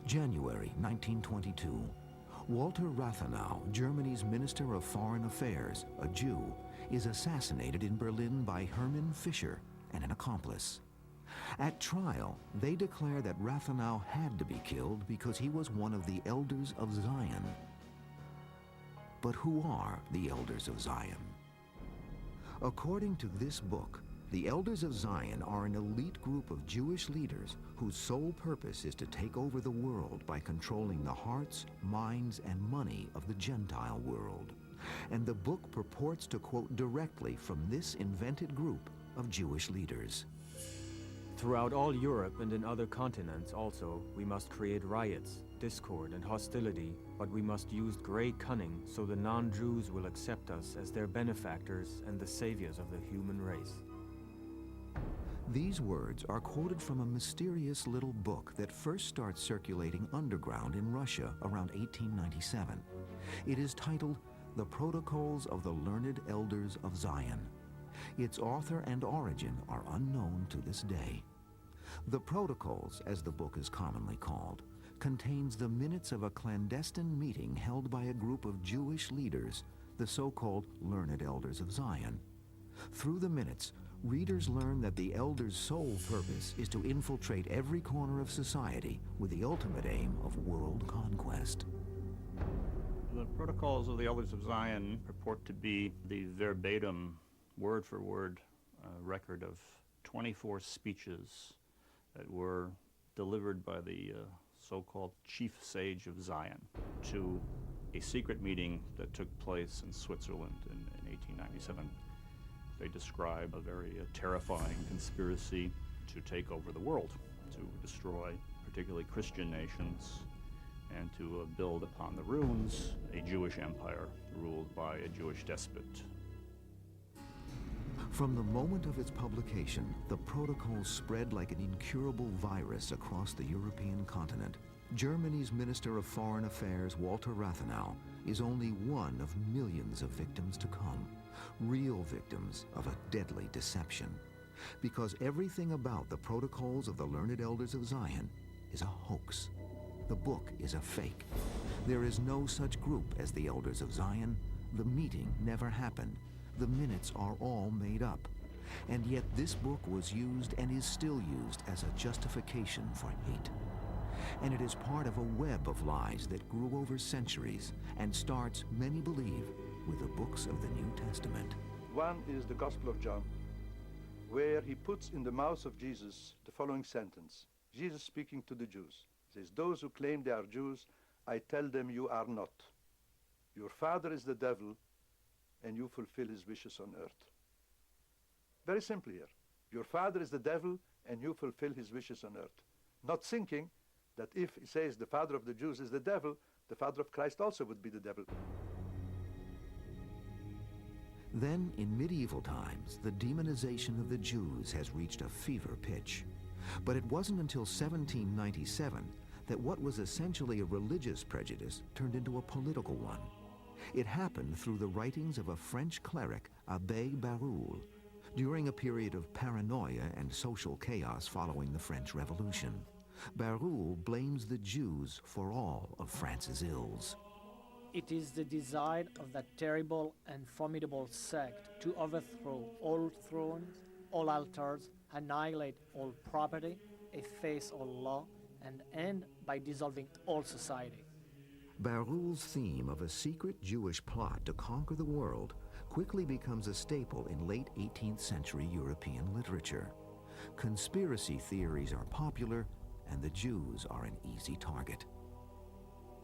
January 1922. Walter Rathenau, Germany's Minister of Foreign Affairs, a Jew, is assassinated in Berlin by Hermann Fischer and an accomplice. At trial, they declare that Rathenau had to be killed because he was one of the Elders of Zion. But who are the Elders of Zion? According to this book, the Elders of Zion are an elite group of Jewish leaders whose sole purpose is to take over the world by controlling the hearts, minds, and money of the Gentile world. And the book purports to quote directly from this invented group of Jewish leaders. Throughout all Europe and in other continents also, we must create riots, discord, and hostility, but we must use great cunning so the non-Jews will accept us as their benefactors and the saviors of the human race. These words are quoted from a mysterious little book that first starts circulating underground in Russia around 1897. It is titled The Protocols of the Learned Elders of Zion. Its author and origin are unknown to this day. The Protocols, as the book is commonly called, contains the minutes of a clandestine meeting held by a group of Jewish leaders, the so-called Learned Elders of Zion. Through the minutes, readers learn that the elders' sole purpose is to infiltrate every corner of society with the ultimate aim of world conquest. The Protocols of the Elders of Zion purport to be the verbatim, word-for-word record of 24 speeches that were delivered by the so-called chief sage of Zion to a secret meeting that took place in Switzerland in 1897. They describe a very terrifying conspiracy to take over the world, to destroy particularly Christian nations, and to build upon the ruins a Jewish empire ruled by a Jewish despot. From the moment of its publication, the protocols spread like an incurable virus across the European continent. Germany's Minister of Foreign Affairs, Walter Rathenau, is only one of millions of victims to come, real victims of a deadly deception. Because everything about the Protocols of the Learned Elders of Zion is a hoax. The book is a fake. There is no such group as the Elders of Zion. The meeting never happened. The minutes are all made up. And yet this book was used and is still used as a justification for hate. And it is part of a web of lies that grew over centuries and starts, many believe, with the books of the New Testament. One is the Gospel of John, where he puts in the mouth of Jesus the following sentence. Jesus speaking to the Jews, says, "Those who claim they are Jews, I tell them you are not. Your father is the devil, and you fulfill his wishes on earth." Very simple here. Your father is the devil, and you fulfill his wishes on earth. Not thinking that if he says the father of the Jews is the devil, the father of Christ also would be the devil. Then, in medieval times, the demonization of the Jews has reached a fever pitch. But it wasn't until 1797 that what was essentially a religious prejudice turned into a political one. It happened through the writings of a French cleric, Abbé Barruel, during a period of paranoia and social chaos following the French Revolution. Barruel blames the Jews for all of France's ills. It is the desire of that terrible and formidable sect to overthrow all thrones, all altars, annihilate all property, efface all law, and end by dissolving all society. Barruel's theme of a secret Jewish plot to conquer the world quickly becomes a staple in late 18th century European literature. Conspiracy theories are popular, and the Jews are an easy target.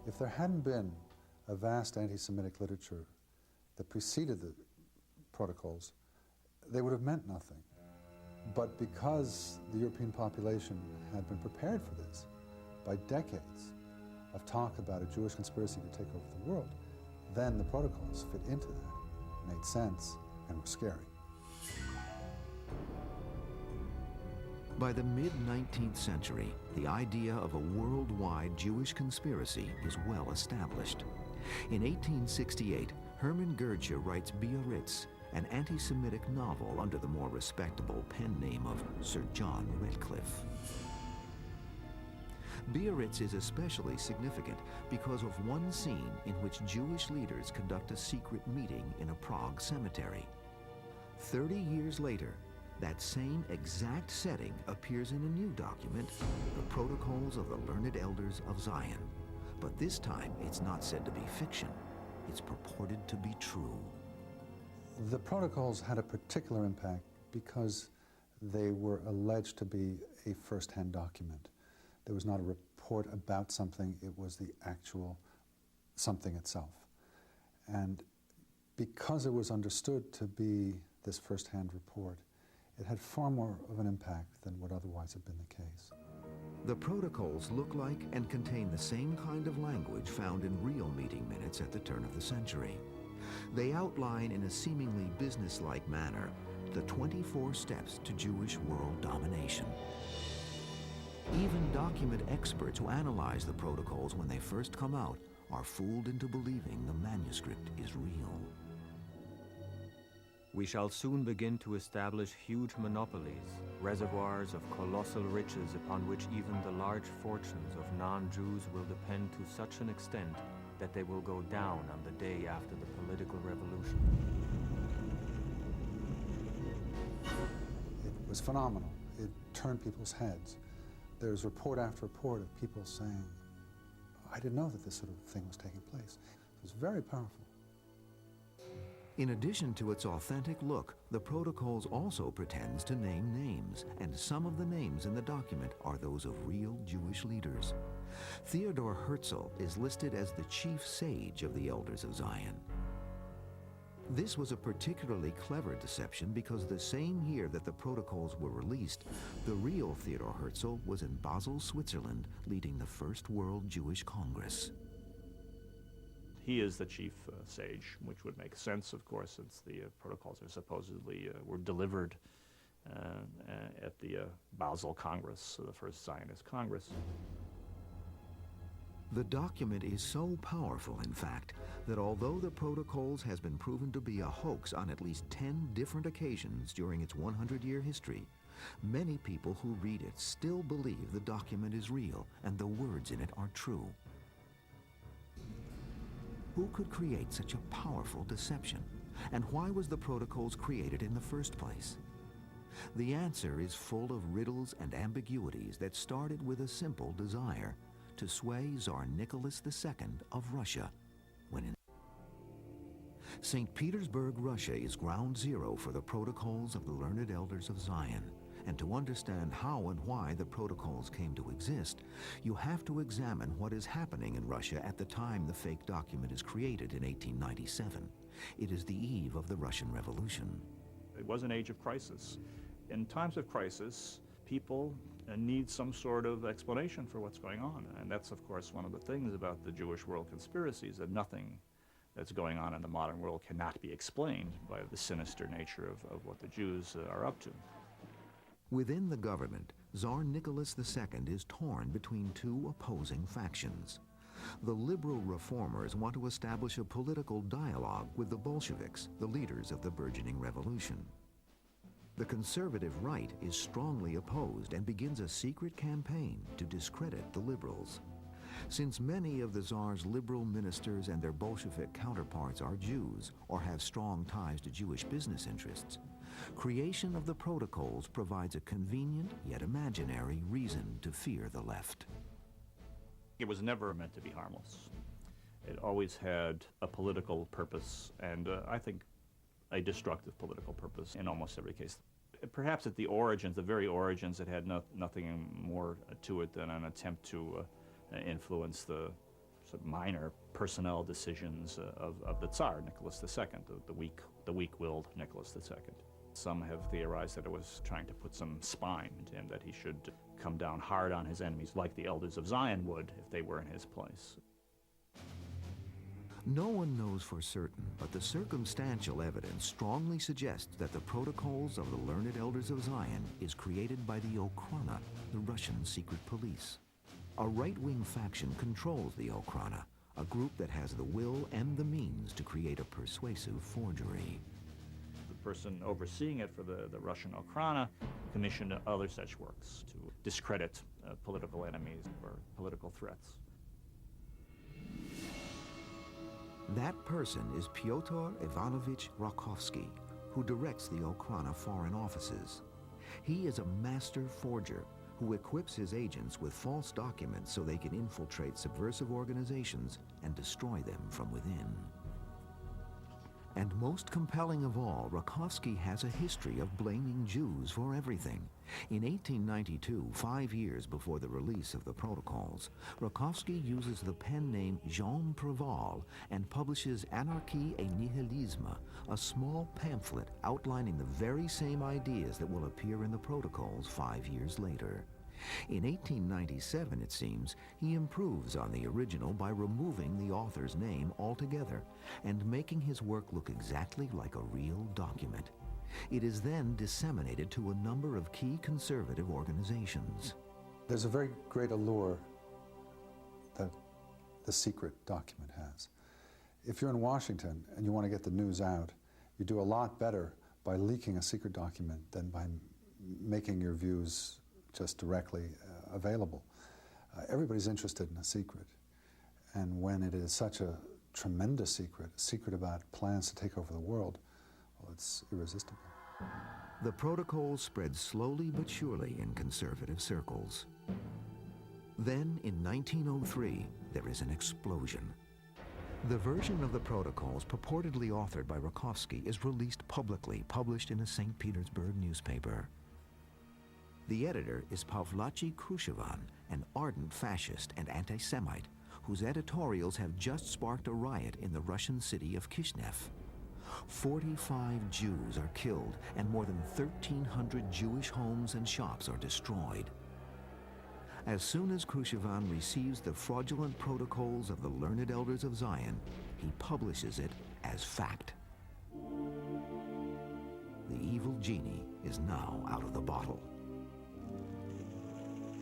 If there hadn't been a vast anti-Semitic literature that preceded the Protocols, they would have meant nothing. But because the European population had been prepared for this by decades of talk about a Jewish conspiracy to take over the world, then the Protocols fit into that, made sense, and were scary. By the mid-19th century, the idea of a worldwide Jewish conspiracy is well established. In 1868, Hermann Goethe writes Biarritz, an anti-Semitic novel under the more respectable pen name of Sir John Redcliffe. Biarritz is especially significant because of one scene in which Jewish leaders conduct a secret meeting in a Prague cemetery. 30 years later, that same exact setting appears in a new document, the Protocols of the Learned Elders of Zion. But this time, it's not said to be fiction. It's purported to be true. The protocols had a particular impact because they were alleged to be a first-hand document. There was not a report about something, it was the actual something itself. And because it was understood to be this first-hand report, it had far more of an impact than would otherwise have been the case. The protocols look like and contain the same kind of language found in real meeting minutes at the turn of the century. They outline in a seemingly businesslike manner the 24 steps to Jewish world domination. Even document experts who analyze the protocols when they first come out are fooled into believing the manuscript is real. We shall soon begin to establish huge monopolies, reservoirs of colossal riches upon which even the large fortunes of non-Jews will depend to such an extent that they will go down on the day after the political revolution. It was phenomenal. It turned people's heads. There's report after report of people saying, I didn't know that this sort of thing was taking place. It was very powerful. In addition to its authentic look, the Protocols also pretends to name names, and some of the names in the document are those of real Jewish leaders. Theodor Herzl is listed as the chief sage of the Elders of Zion. This was a particularly clever deception because the same year that the Protocols were released, the real Theodor Herzl was in Basel, Switzerland, leading the First World Jewish Congress. He is the chief sage, which would make sense, of course, since the protocols are supposedly were delivered at the Basel Congress, the first Zionist Congress. The document is so powerful, in fact, that although the Protocols has been proven to be a hoax on at least 10 different occasions during its 100-year history, many people who read it still believe the document is real and the words in it are true. Who could create such a powerful deception? And why was the Protocols created in the first place? The answer is full of riddles and ambiguities that started with a simple desire to sway Tsar Nicholas II of Russia. When in St. Petersburg, Russia is ground zero for the Protocols of the Learned Elders of Zion. And to understand how and why the Protocols came to exist, you have to examine what is happening in Russia at the time the fake document is created in 1897. It is the eve of the Russian Revolution. It was an age of crisis. In times of crisis, people need some sort of explanation for what's going on. And that's, of course, one of the things about the Jewish world conspiracies, that nothing that's going on in the modern world cannot be explained by the sinister nature of what the Jews are up to. Within the government, Tsar Nicholas II is torn between two opposing factions. The liberal reformers want to establish a political dialogue with the Bolsheviks, the leaders of the burgeoning revolution. The conservative right is strongly opposed and begins a secret campaign to discredit the liberals. Since many of the Tsar's liberal ministers and their Bolshevik counterparts are Jews or have strong ties to Jewish business interests, creation of the Protocols provides a convenient yet imaginary reason to fear the left. It was never meant to be harmless. It always had a political purpose, and I think a destructive political purpose in almost every case. Perhaps at the origins, the very origins, it had nothing more to it than an attempt to influence the sort of minor personnel decisions of the Tsar, Nicholas II, the weak-willed Nicholas II. Some have theorized that it was trying to put some spine into him, that he should come down hard on his enemies like the Elders of Zion would if they were in his place. No one knows for certain, but the circumstantial evidence strongly suggests that the Protocols of the Learned Elders of Zion is created by the Okhrana, the Russian secret police. A right-wing faction controls the Okhrana, a group that has the will and the means to create a persuasive forgery. The person overseeing it for the Russian Okhrana commission other such works to discredit political enemies or political threats. That person is Pyotr Ivanovich Rakovsky, who directs the Okhrana foreign offices. He is a master forger who equips his agents with false documents so they can infiltrate subversive organizations and destroy them from within. And most compelling of all, Rakovsky has a history of blaming Jews for everything. In 1892, 5 years before the release of the Protocols, Rakovsky uses the pen name Jean Préval and publishes Anarchie et Nihilisme, a small pamphlet outlining the very same ideas that will appear in the Protocols 5 years later. In 1897, it seems, he improves on the original by removing the author's name altogether and making his work look exactly like a real document. It is then disseminated to a number of key conservative organizations. There's a very great allure that the secret document has. If you're in Washington and you want to get the news out, you do a lot better by leaking a secret document than by making your views just directly available. Everybody's interested in a secret. And when it is such a tremendous secret, a secret about plans to take over the world, well, it's irresistible. The Protocols spread slowly but surely in conservative circles. Then, in 1903, there is an explosion. The version of the Protocols purportedly authored by Rakovsky is released publicly, published in a St. Petersburg newspaper. The editor is Pavlachi Khrushchevan, an ardent fascist and anti-Semite, whose editorials have just sparked a riot in the Russian city of Kishinev. 45 Jews are killed, and more than 1,300 Jewish homes and shops are destroyed. As soon as Khrushchevan receives the fraudulent Protocols of the learned elders of Zion, he publishes it as fact. The evil genie is now out of the bottle.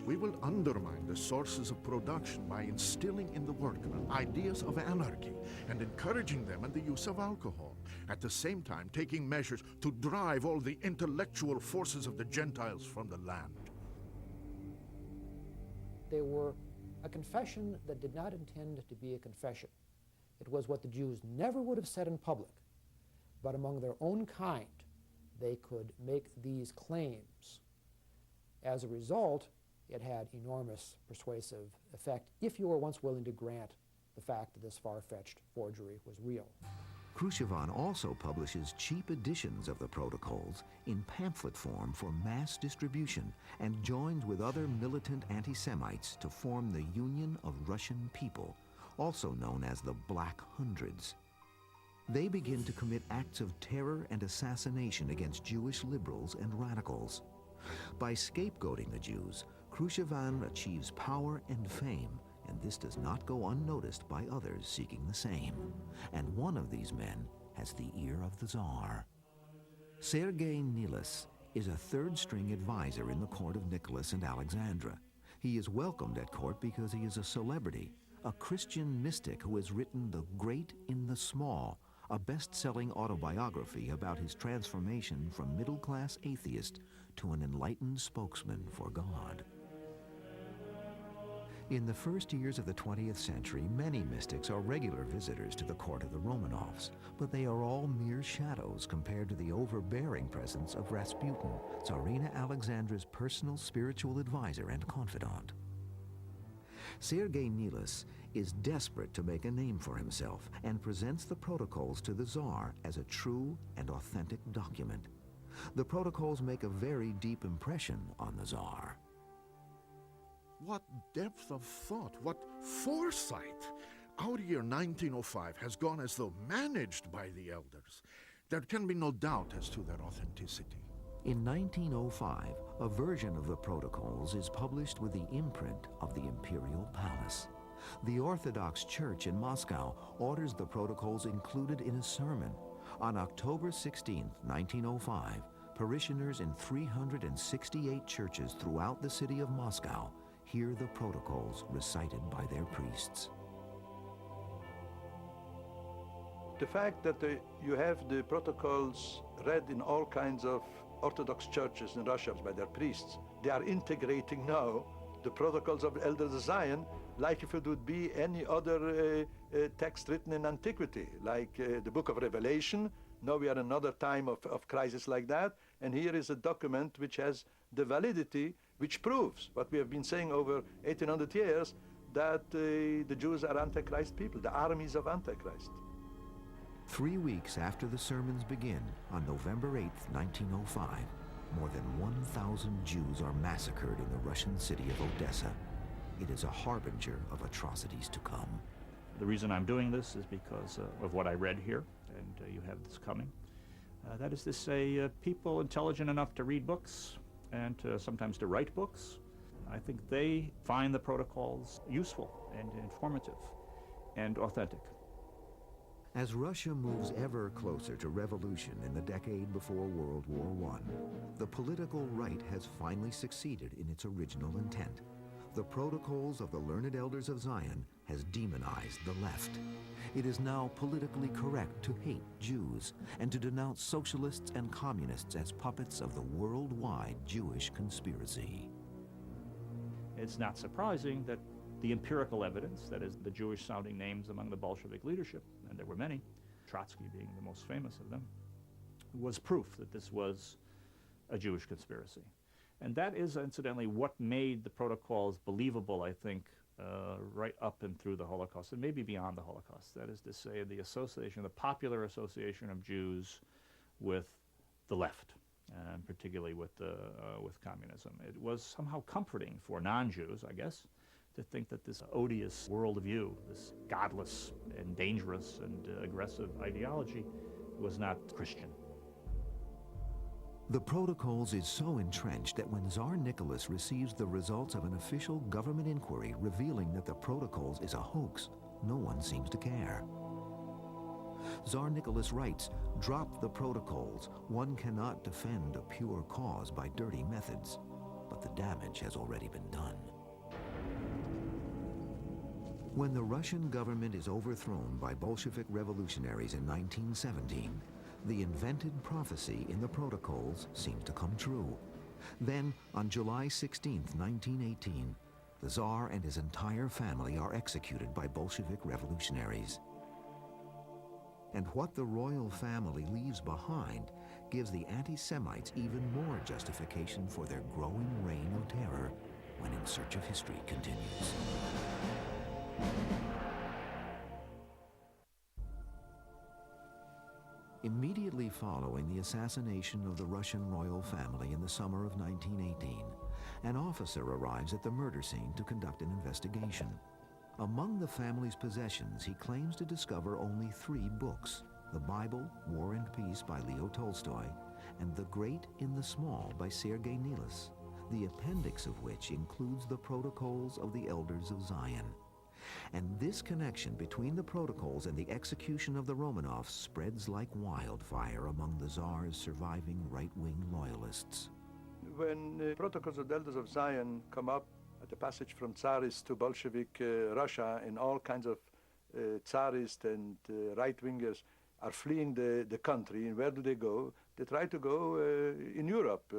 We will undermine the sources of production by instilling in the workmen ideas of anarchy and encouraging them in the use of alcohol, at the same time taking measures to drive all the intellectual forces of the Gentiles from the land. They were a confession that did not intend to be a confession. It was what the Jews never would have said in public, but among their own kind, they could make these claims. As a result, it had enormous persuasive effect if you were once willing to grant the fact that this far-fetched forgery was real. Khrushchevan also publishes cheap editions of the Protocols in pamphlet form for mass distribution and joins with other militant anti-Semites to form the Union of Russian People, also known as the Black Hundreds. They begin to commit acts of terror and assassination against Jewish liberals and radicals. By scapegoating the Jews, Khrushchevan achieves power and fame, and this does not go unnoticed by others seeking the same. And one of these men has the ear of the Tsar. Sergei Nilis is a third-string advisor in the court of Nicholas and Alexandra. He is welcomed at court because he is a celebrity, a Christian mystic who has written The Great in the Small, a best-selling autobiography about his transformation from middle-class atheist to an enlightened spokesman for God. In the first years of the 20th century, many mystics are regular visitors to the court of the Romanovs, but they are all mere shadows compared to the overbearing presence of Rasputin, Tsarina Alexandra's personal spiritual advisor and confidant. Sergei Nilis is desperate to make a name for himself and presents the Protocols to the Tsar as a true and authentic document. The Protocols make a very deep impression on the Tsar. What depth of thought, what foresight! Our year 1905 has gone as though managed by the elders. There can be no doubt as to their authenticity. In 1905, a version of the Protocols is published with the imprint of the Imperial Palace. The Orthodox Church in Moscow orders the Protocols included in a sermon. On October 16, 1905, parishioners in 368 churches throughout the city of Moscow hear the Protocols recited by their priests. The fact that you have the Protocols read in all kinds of Orthodox churches in Russia by their priests, they are integrating now the protocols of the Elders of Zion like if it would be any other text written in antiquity, like the book of Revelation. Now we are in another time of crisis like that, and here is a document which has the validity, which proves what we have been saying over 1800 years, that the Jews are Antichrist people, the armies of Antichrist. 3 weeks after the sermons begin, on November 8th, 1905, more than 1,000 Jews are massacred in the Russian city of Odessa. It is a harbinger of atrocities to come. The reason I'm doing this is because of what I read here, and you have this coming. That is to say, people intelligent enough to read books and sometimes to write books, I think they find the protocols useful and informative and authentic. As Russia moves ever closer to revolution in the decade before World War I, the political right has finally succeeded in its original intent. The Protocols of the Learned Elders of Zion has demonized the left. It is now politically correct to hate Jews and to denounce socialists and communists as puppets of the worldwide Jewish conspiracy. It's not surprising that the empirical evidence, that is the Jewish-sounding names among the Bolshevik leadership, and there were many, Trotsky being the most famous of them, was proof that this was a Jewish conspiracy. And that is, incidentally, what made the protocols believable, I think, right up and through the Holocaust, and maybe beyond the Holocaust. That is to say, the association, the popular association of Jews with the left, and particularly with communism. It was somehow comforting for non-Jews, I guess, to think that this odious worldview, this godless and dangerous and aggressive ideology, was not Christian. The Protocols is so entrenched that when Tsar Nicholas receives the results of an official government inquiry revealing that the Protocols is a hoax, no one seems to care. Tsar Nicholas writes, "Drop the Protocols. One cannot defend a pure cause by dirty methods." But the damage has already been done. When the Russian government is overthrown by Bolshevik revolutionaries in 1917, the invented prophecy in the Protocols seems to come true. Then, on July 16, 1918, the Tsar and his entire family are executed by Bolshevik revolutionaries. And what the royal family leaves behind gives the anti-Semites even more justification for their growing reign of terror when In Search of History continues. Immediately following the assassination of the Russian royal family in the summer of 1918, an officer arrives at the murder scene to conduct an investigation. Among the family's possessions, he claims to discover only 3 books: the Bible, War and Peace by Leo Tolstoy, and The Great in the Small by Sergei Nilis, the appendix of which includes the Protocols of the Elders of Zion. And this connection between the Protocols and the execution of the Romanovs spreads like wildfire among the Tsar's surviving right-wing loyalists. When the Protocols of the Elders of Zion come up at the passage from Tsarist to Bolshevik Russia, and all kinds of Tsarist and right-wingers are fleeing the country, and where do they go? They try to go in Europe,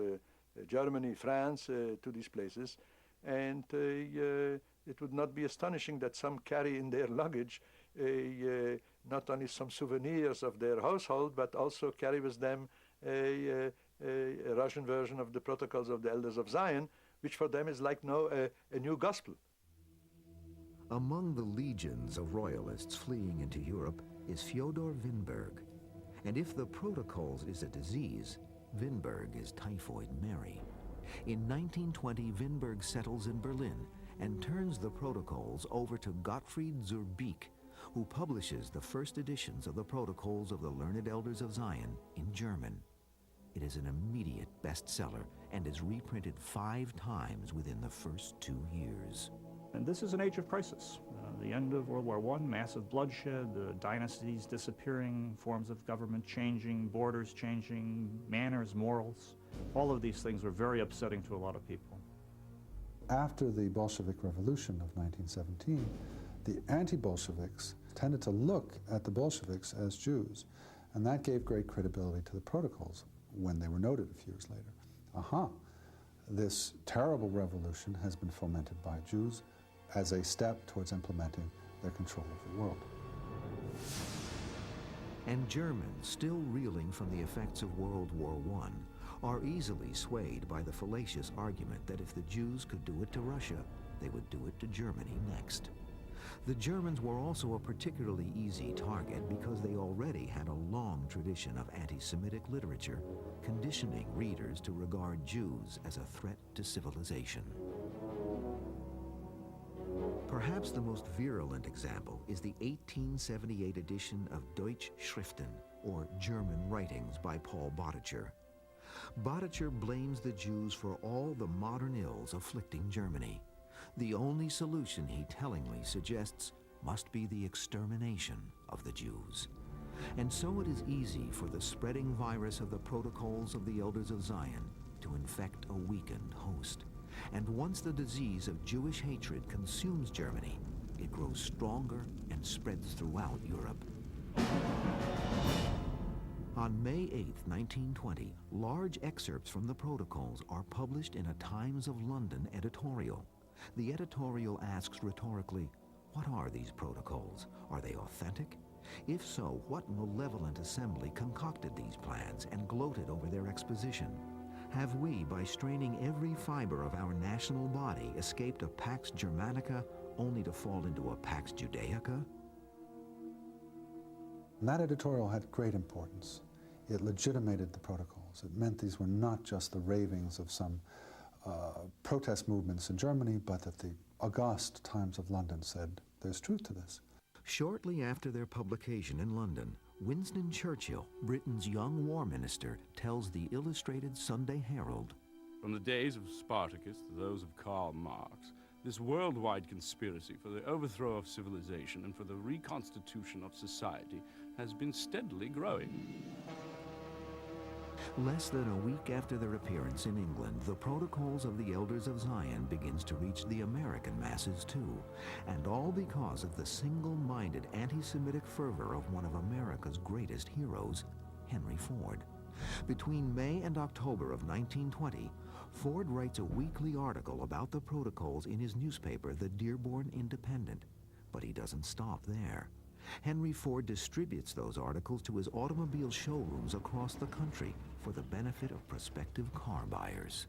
Germany, France, to these places, and it would not be astonishing that some carry in their luggage not only some souvenirs of their household, but also carry with them a Russian version of the Protocols of the Elders of Zion, which for them is like now a new gospel. Among the legions of royalists fleeing into Europe is Fyodor Winberg. And if the Protocols is a disease, Winberg is Typhoid Mary. In 1920, Winberg settles in Berlin and turns the Protocols over to Gottfried zur Beek, who publishes the first editions of the Protocols of the Learned Elders of Zion in German. It is an immediate bestseller and is reprinted 5 times within the first 2 years. And this is an age of crisis. The end of World War I, massive bloodshed, the dynasties disappearing, forms of government changing, borders changing, manners, morals. All of these things were very upsetting to a lot of people. After the Bolshevik Revolution of 1917, the anti-Bolsheviks tended to look at the Bolsheviks as Jews, and that gave great credibility to the Protocols. when they were noted a few years later. Aha, this terrible revolution has been fomented by Jews as a step towards implementing their control of the world. And Germans, still reeling from the effects of World War I, are easily swayed by the fallacious argument that if the Jews could do it to Russia, they would do it to Germany next. The Germans were also a particularly easy target because they already had a long tradition of anti-Semitic literature, conditioning readers to regard Jews as a threat to civilization. Perhaps the most virulent example is the 1878 edition of Deutsche Schriften, or German Writings, by Paul Bottcher. Bottcher blames the Jews for all the modern ills afflicting Germany. The only solution, he tellingly suggests, must be the extermination of the Jews. And so it is easy for the spreading virus of the Protocols of the Elders of Zion to infect a weakened host. And once the disease of Jewish hatred consumes Germany, it grows stronger and spreads throughout Europe. On May 8, 1920, large excerpts from the Protocols are published in a Times of London editorial. The editorial asks rhetorically, what are these protocols? Are they authentic? If so, what malevolent assembly concocted these plans and gloated over their exposition? Have we, by straining every fiber of our national body, escaped a Pax Germanica only to fall into a Pax Judaica? And that editorial had great importance. It legitimated the protocols. It meant these were not just the ravings of some protest movements in Germany, but that the august Times of London said, there's truth to this. Shortly after their publication in London, Winston Churchill, Britain's young war minister, tells the Illustrated Sunday Herald, "From the days of Spartacus to those of Karl Marx, this worldwide conspiracy for the overthrow of civilization and for the reconstitution of society has been steadily growing." Less than a week after their appearance in England, the Protocols of the Elders of Zion begins to reach the American masses too, and all because of the single-minded anti-Semitic fervor of one of America's greatest heroes, Henry Ford. Between May and October of 1920, Ford writes a weekly article about the Protocols in his newspaper, the Dearborn Independent. But he doesn't stop there. Henry Ford distributes those articles to his automobile showrooms across the country for the benefit of prospective car buyers.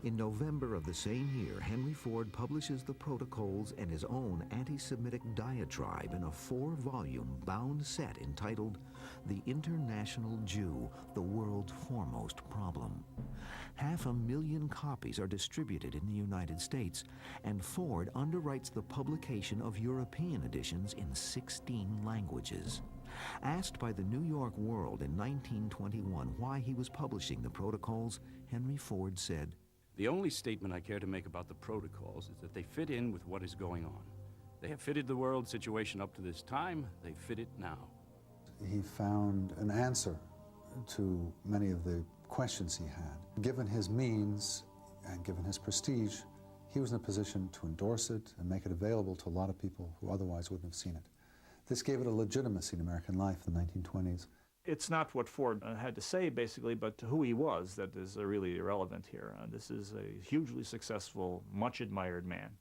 In November of the same year, Henry Ford publishes the Protocols and his own anti-Semitic diatribe in a 4-volume bound set entitled The International Jew, the World's Foremost Problem. 500,000 copies are distributed in the United States, and Ford underwrites the publication of European editions in 16 languages. Asked by the New York World in 1921 why he was publishing the Protocols, Henry Ford said, "The only statement I care to make about the protocols is that they fit in with what is going on. They have fitted the world situation up to this time. They fit it now." He found an answer to many of the questions he had. Given his means and given his prestige, he was in a position to endorse it and make it available to a lot of people who otherwise wouldn't have seen it. This gave it a legitimacy in American life in the 1920s. It's not what Ford had to say, basically, but who he was that is really irrelevant here. This is a hugely successful, much admired man.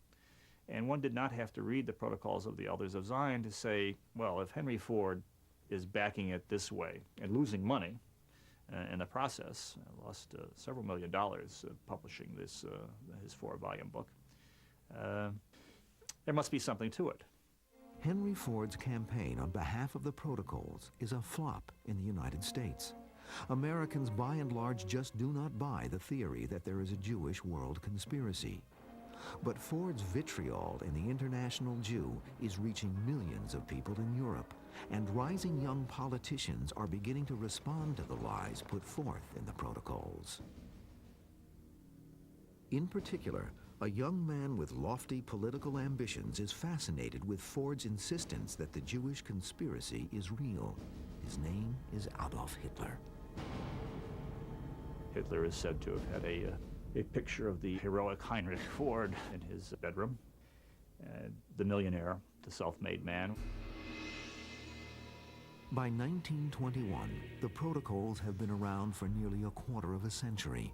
And one did not have to read the Protocols of the Elders of Zion to say, well, if Henry Ford is backing it this way and losing money in the process, lost several $1 million publishing this his 4-volume book, there must be something to it. Henry Ford's campaign on behalf of the Protocols is a flop in the United States. Americans by and large just do not buy the theory that there is a Jewish world conspiracy. But Ford's vitriol in the International Jew is reaching millions of people in Europe, and rising young politicians are beginning to respond to the lies put forth in the Protocols. In particular, a young man with lofty political ambitions is fascinated with Ford's insistence that the Jewish conspiracy is real. His name is Adolf Hitler. Hitler is said to have had a picture of the heroic Heinrich Ford in his bedroom. The millionaire, the self-made man. By 1921, the Protocols have been around for nearly a quarter of a century.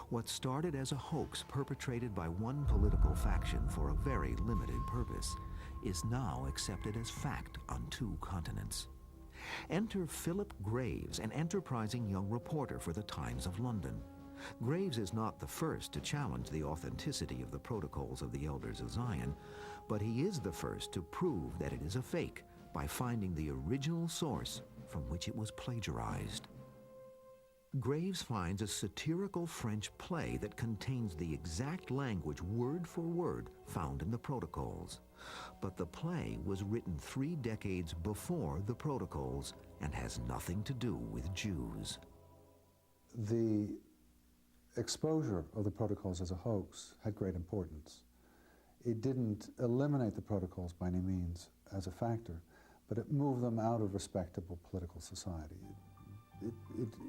What started as a hoax perpetrated by one political faction for a very limited purpose is now accepted as fact on 2 continents. Enter Philip Graves, an enterprising young reporter for the Times of London. Graves is not the first to challenge the authenticity of the Protocols of the Elders of Zion, but he is the first to prove that it is a fake by finding the original source from which it was plagiarized. Graves finds a satirical French play that contains the exact language word for word found in the Protocols. But the play was written 3 decades before the Protocols and has nothing to do with Jews. The exposure of the Protocols as a hoax had great importance. It didn't eliminate the Protocols by any means as a factor, but it moved them out of respectable political society.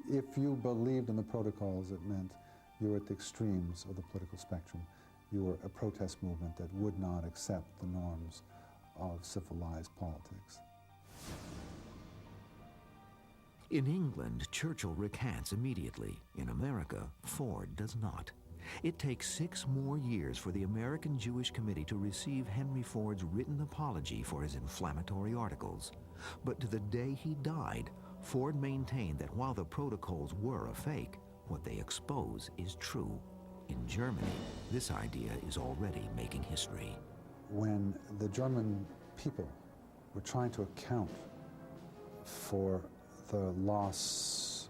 If you believed in the Protocols, it meant you were at the extremes of the political spectrum. You were a protest movement that would not accept the norms of civilized politics. In England, Churchill recants immediately. In America, Ford does not. It takes 6 more years for the American Jewish Committee to receive Henry Ford's written apology for his inflammatory articles. But to the day he died, Ford maintained that while the Protocols were a fake, what they expose is true. In Germany, this idea is already making history. When the German people were trying to account for the loss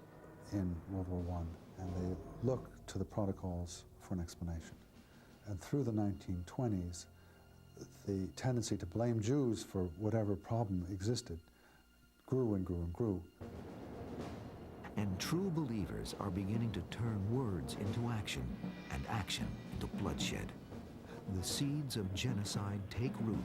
in World War I, and they looked to the Protocols for an explanation. And through the 1920s, the tendency to blame Jews for whatever problem existed grew and grew and grew. And true believers are beginning to turn words into action and action into bloodshed. The seeds of genocide take root.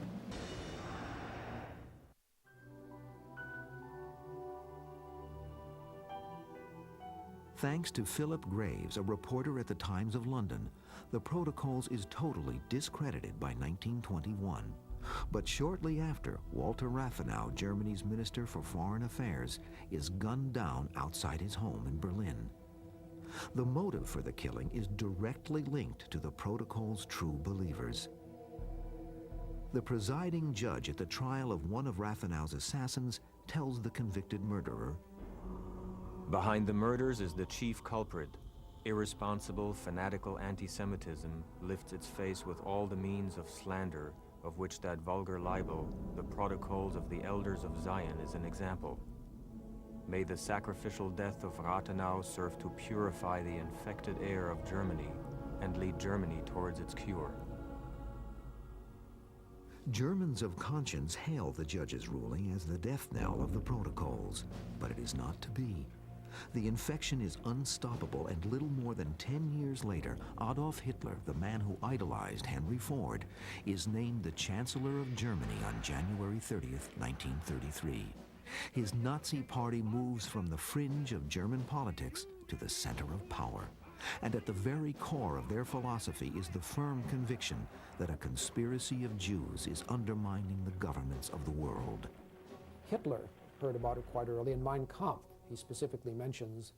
Thanks to Philip Graves, a reporter at the Times of London, the Protocols is totally discredited by 1921. But shortly after, Walter Rathenau, Germany's Minister for Foreign Affairs, is gunned down outside his home in Berlin. The motive for the killing is directly linked to the Protocol's true believers. The presiding judge at the trial of one of Rathenau's assassins tells the convicted murderer, "Behind the murders is the chief culprit. Irresponsible, fanatical anti-Semitism lifts its face with all the means of slander, of which that vulgar libel, the Protocols of the Elders of Zion, is an example. May the sacrificial death of Rathenau serve to purify the infected air of Germany and lead Germany towards its cure." Germans of conscience hail the judge's ruling as the death knell of the Protocols, but it is not to be. The infection is unstoppable, and little more than 10 years later, Adolf Hitler, the man who idolized Henry Ford, is named the Chancellor of Germany on January 30th, 1933. His Nazi party moves from the fringe of German politics to the center of power. And at the very core of their philosophy is the firm conviction that a conspiracy of Jews is undermining the governments of the world. Hitler heard about it quite early in Mein Kampf. He specifically mentions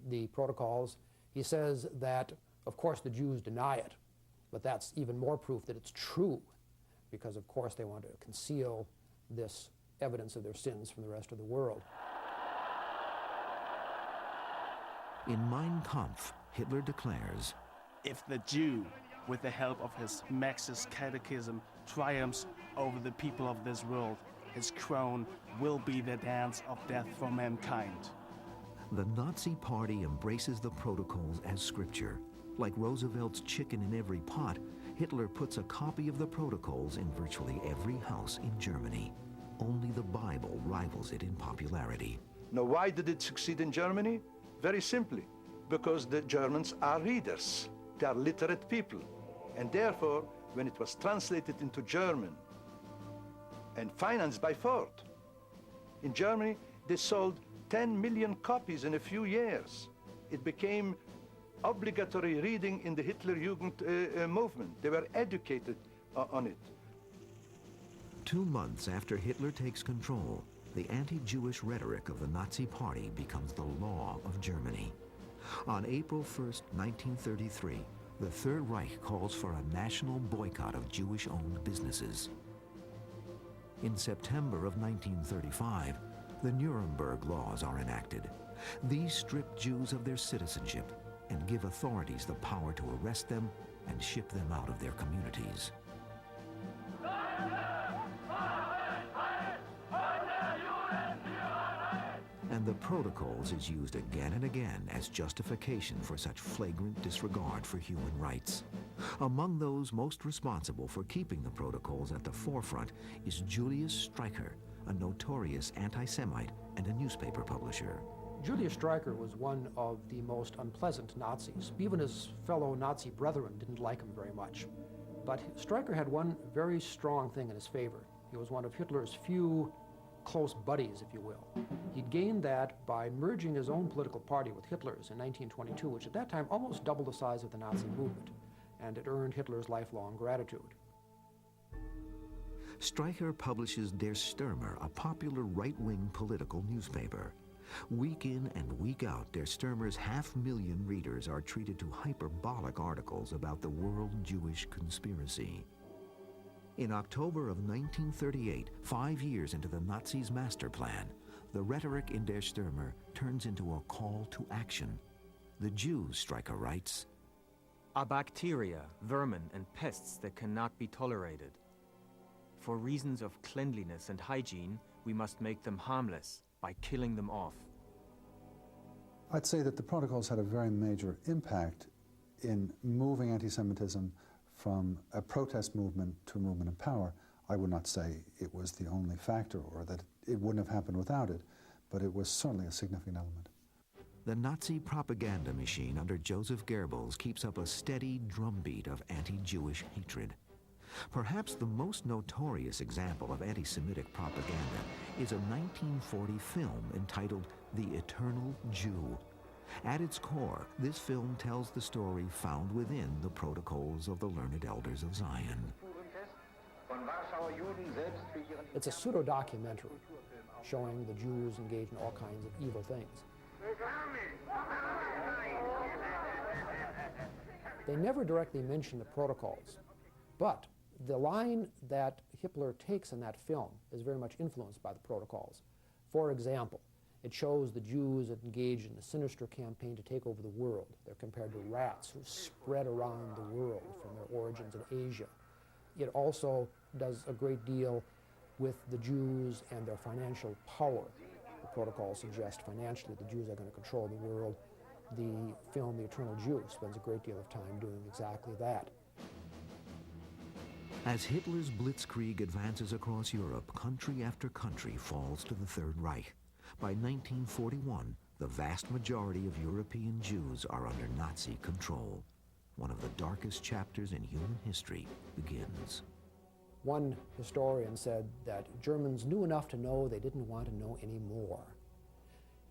the Protocols. He says that, of course, the Jews deny it, but that's even more proof that it's true, because, of course, they want to conceal this evidence of their sins from the rest of the world. In Mein Kampf, Hitler declares, "If the Jew, with the help of his Marxist catechism, triumphs over the people of this world, his crown will be the dance of death for mankind." The Nazi Party embraces the Protocols as scripture. Like Roosevelt's chicken in every pot, Hitler puts a copy of the Protocols in virtually every house in Germany. Only the Bible rivals it in popularity. Now, why did it succeed in Germany? Very simply, because the Germans are readers. They are literate people. And therefore, when it was translated into German and financed by Ford, in Germany, they sold 10 million copies in a few years. It became obligatory reading in the Hitlerjugend movement. They were educated on it. 2 months after Hitler takes control, the anti-Jewish rhetoric of the Nazi Party becomes the law of Germany. On April 1st, 1933, the Third Reich calls for a national boycott of Jewish-owned businesses. In September of 1935, the Nuremberg laws are enacted. These strip Jews of their citizenship and give authorities the power to arrest them and ship them out of their communities. And the Protocols is used again and again as justification for such flagrant disregard for human rights. Among those most responsible for keeping the Protocols at the forefront is Julius Streicher, a notorious anti-Semite and a newspaper publisher. Julius Streicher was one of the most unpleasant Nazis. Even his fellow Nazi brethren didn't like him very much. But Streicher had one very strong thing in his favor. He was one of Hitler's few close buddies, if you will. He'd gained that by merging his own political party with Hitler's in 1922, which at that time almost doubled the size of the Nazi movement, and it earned Hitler's lifelong gratitude. Streicher publishes Der Stürmer, a popular right-wing political newspaper. Week in and week out, Der Stürmer's 500,000 readers are treated to hyperbolic articles about the world Jewish conspiracy. In October of 1938, 5 years into the Nazis' master plan, the rhetoric in Der Stürmer turns into a call to action. The Jews, Streicher writes, are bacteria, vermin, and pests that cannot be tolerated. For reasons of cleanliness and hygiene, we must make them harmless by killing them off. I'd say that the Protocols had a very major impact in moving anti-Semitism from a protest movement to a movement of power. I would not say it was the only factor or that it wouldn't have happened without it, but it was certainly a significant element. The Nazi propaganda machine under Joseph Goebbels keeps up a steady drumbeat of anti-Jewish hatred. Perhaps the most notorious example of anti-Semitic propaganda is a 1940 film entitled The Eternal Jew. At its core, this film tells the story found within the Protocols of the Learned Elders of Zion. It's a pseudo-documentary showing the Jews engaged in all kinds of evil things. They never directly mention the Protocols, but the line that Hitler takes in that film is very much influenced by the Protocols. For example, it shows the Jews engaged in a sinister campaign to take over the world. They're compared to rats who spread around the world from their origins in Asia. It also does a great deal with the Jews and their financial power. The Protocols suggest financially the Jews are going to control the world. The film, The Eternal Jew, spends a great deal of time doing exactly that. As Hitler's blitzkrieg advances across Europe, country after country falls to the Third Reich. By 1941, the vast majority of European Jews are under Nazi control. One of the darkest chapters in human history begins. One historian said that Germans knew enough to know they didn't want to know any more.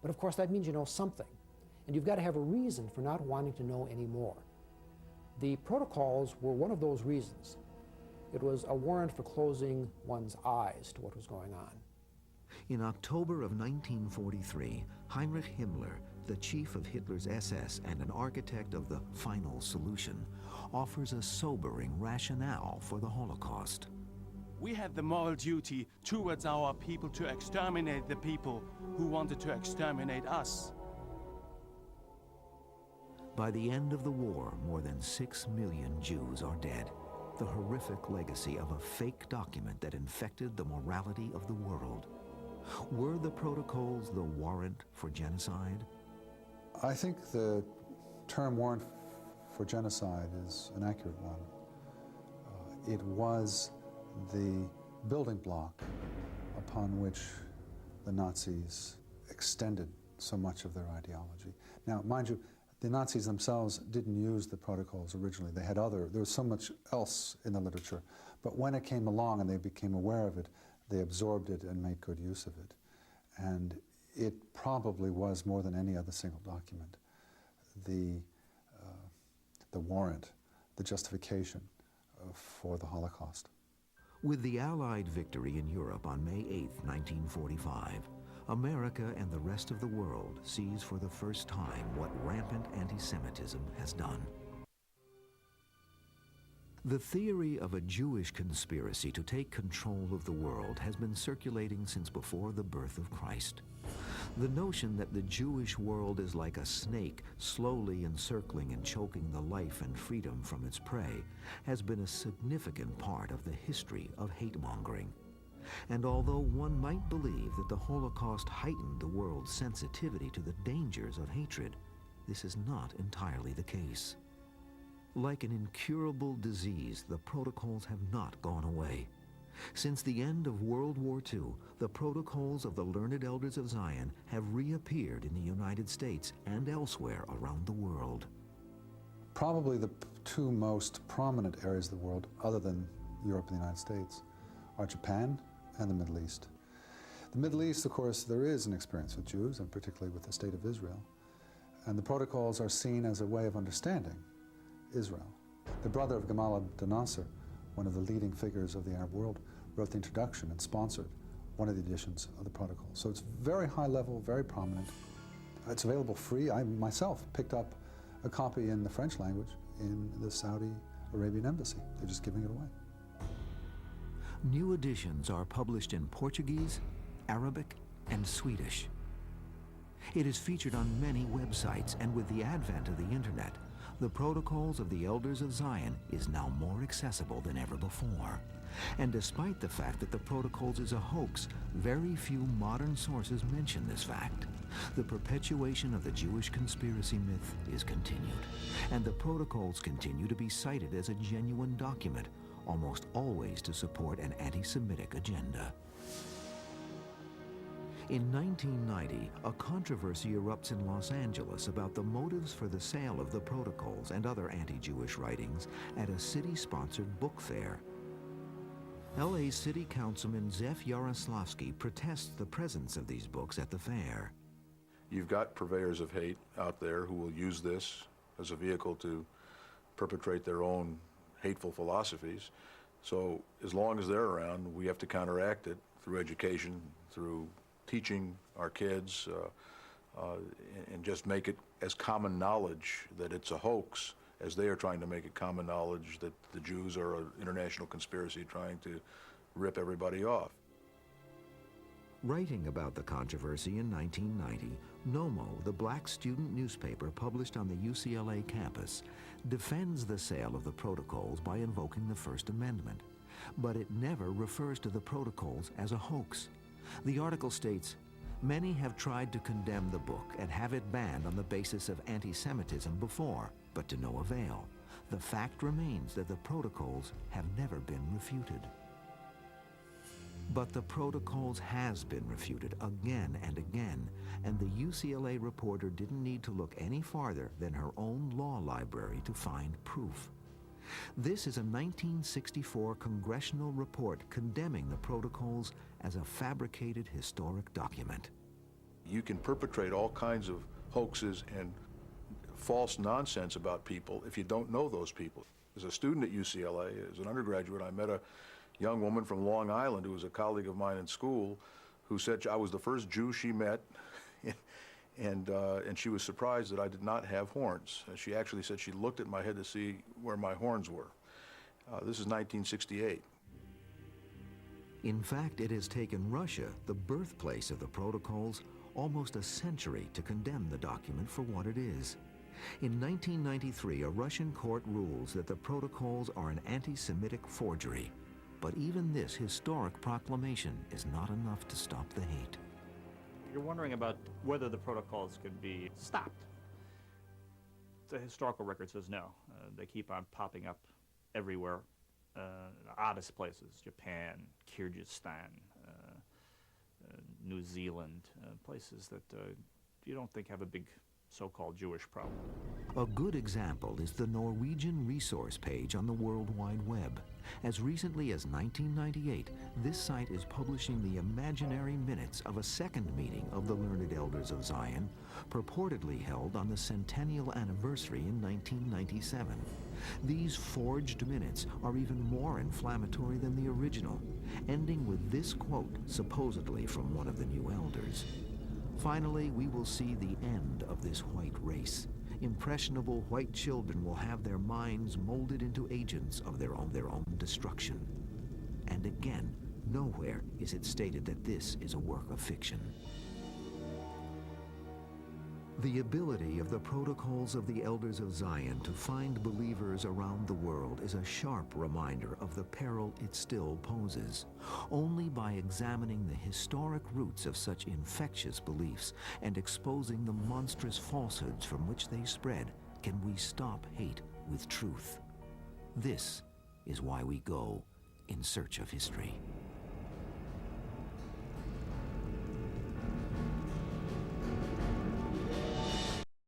But of course that means you know something, and you've got to have a reason for not wanting to know any more. The Protocols were one of those reasons. It was a warrant for closing one's eyes to what was going on. In October of 1943, Heinrich Himmler, the chief of Hitler's SS and an architect of the final solution, offers a sobering rationale for the Holocaust. We had the moral duty towards our people to exterminate the people who wanted to exterminate us. By the end of the war, more than 6 million Jews are dead. The horrific legacy of a fake document that infected the morality of the world. Were the Protocols the warrant for genocide? I think the term warrant for genocide is an accurate one. It was the building block upon which the Nazis extended so much of their ideology. Now, mind you, the Nazis themselves didn't use the Protocols originally. They had there was so much else in the literature. But when it came along and they became aware of it, they absorbed it and made good use of it. And it probably was, more than any other single document, the warrant, the justification for the Holocaust. With the Allied victory in Europe on May 8, 1945, America and the rest of the world sees for the first time what rampant anti-Semitism has done. The theory of a Jewish conspiracy to take control of the world has been circulating since before the birth of Christ. The notion that the Jewish world is like a snake slowly encircling and choking the life and freedom from its prey has been a significant part of the history of hate-mongering. And although one might believe that the Holocaust heightened the world's sensitivity to the dangers of hatred, this is not entirely the case. Like an incurable disease, the protocols have not gone away. Since the end of World War II, the protocols of the Learned Elders of Zion have reappeared in the United States and elsewhere around the world. Probably the two most prominent areas of the world, other than Europe and the United States, are Japan and the Middle East. The Middle East, of course, there is an experience with Jews, and particularly with the State of Israel. And the protocols are seen as a way of understanding Israel. The brother of Gamal Abdel Nasser, one of the leading figures of the Arab world, wrote the introduction and sponsored one of the editions of the protocol. So it's very high level, very prominent. It's available free. I myself picked up a copy in the French language in the Saudi Arabian embassy. They're just giving it away. New editions are published in Portuguese, Arabic, and Swedish. It is featured on many websites, and with the advent of the internet, the Protocols of the Elders of Zion is now more accessible than ever before. And despite the fact that the Protocols is a hoax, very few modern sources mention this fact. The perpetuation of the Jewish conspiracy myth is continued, and the Protocols continue to be cited as a genuine document, almost always to support an anti-Semitic agenda. In 1990, a controversy erupts in Los Angeles about the motives for the sale of the Protocols and other anti-Jewish writings at a city-sponsored book fair. LA City Councilman Zef Yaroslavsky protests the presence of these books at the fair. You've got purveyors of hate out there who will use this as a vehicle to perpetrate their own hateful philosophies. So as long as they're around, we have to counteract it through education, through teaching our kids, and just make it as common knowledge that it's a hoax as they are trying to make it common knowledge that the Jews are an international conspiracy trying to rip everybody off. Writing about the controversy in 1990, Nomo, the black student newspaper published on the UCLA campus, defends the sale of the Protocols by invoking the First Amendment. But it never refers to the Protocols as a hoax. The article states, "Many have tried to condemn the book and have it banned on the basis of anti-Semitism before, but to no avail. The fact remains that the Protocols have never been refuted." But the Protocols has been refuted again and again, and the UCLA reporter didn't need to look any farther than her own law library to find proof. This is a 1964 congressional report condemning the Protocols as a fabricated historic document. You can perpetrate all kinds of hoaxes and false nonsense about people if you don't know those people. As a student at UCLA, as an undergraduate, I met a young woman from Long Island who was a colleague of mine in school who said I was the first Jew she met, and she was surprised that I did not have horns. She actually said she looked at my head to see where my horns were. This is 1968. In fact, it has taken Russia, the birthplace of the Protocols, almost a century to condemn the document for what it is. In 1993, a Russian court rules that the Protocols are an anti-Semitic forgery. But even this historic proclamation is not enough to stop the hate. You're wondering about whether the Protocols could be stopped. The historical record says no. They keep on popping up everywhere. The oddest places, Japan, Kyrgyzstan, New Zealand, places that you don't think have a big so-called Jewish problem. A good example is the Norwegian resource page on the World Wide Web. As recently as 1998, this site is publishing the imaginary minutes of a second meeting of the Learned Elders of Zion, purportedly held on the centennial anniversary in 1997. These forged minutes are even more inflammatory than the original, ending with this quote, supposedly from one of the new elders. Finally, we will see the end of this white race. Impressionable white children will have their minds molded into agents of their own destruction. And again, nowhere is it stated that this is a work of fiction. The ability of the Protocols of the Elders of Zion to find believers around the world is a sharp reminder of the peril it still poses. Only by examining the historic roots of such infectious beliefs and exposing the monstrous falsehoods from which they spread can we stop hate with truth. This is why we go in search of history.